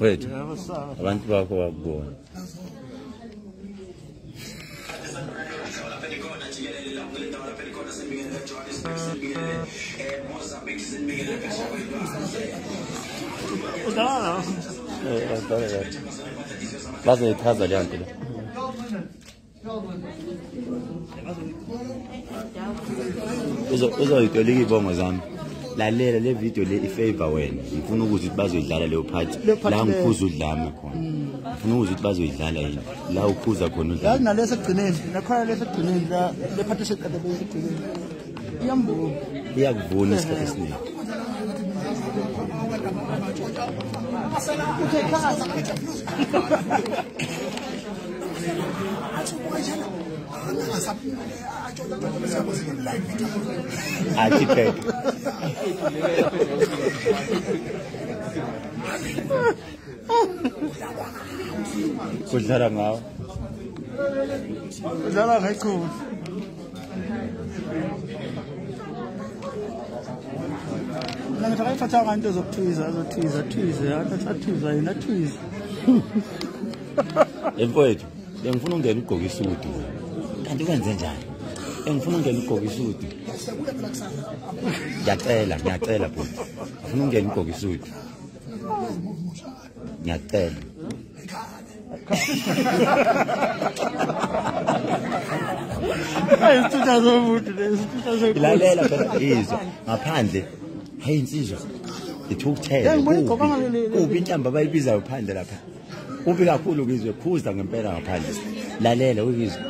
wethu abantu bakho bakubona bazoyichaza leyo nto uzoyitolika ibongo zami lalela le video le ifavor wena ngifuna ukuthi bazoyidlala leyo part la ngiphuza udlame khona ngifuna ukuthi bazoyidlala yini la uphuza khona udlame yazi nalesa egcineni nakhona lesa egcineni la le part eseqede begcineni iyambona iyakuvuna isikhathi esiningi architect kudlala ngawo udlala ngayikhulu ngithi akayithatha kanto zokuthiza azothiza athathiza yena athiza emfowethu bengifuna ungena ugqoka isudu kanti kwenze njani engifuna ungena ugqoka isudu ngiyacela bhuti ngifuna ungena ugqoka isudu ngiyacela ilalela phela izwa ngaphandle hayi insizwa ithukuthele kubi inhlamba abayibizayo phandle lapha kubi kakhulu ukizwe phuza ngempela ngaphandle lalela ukizwe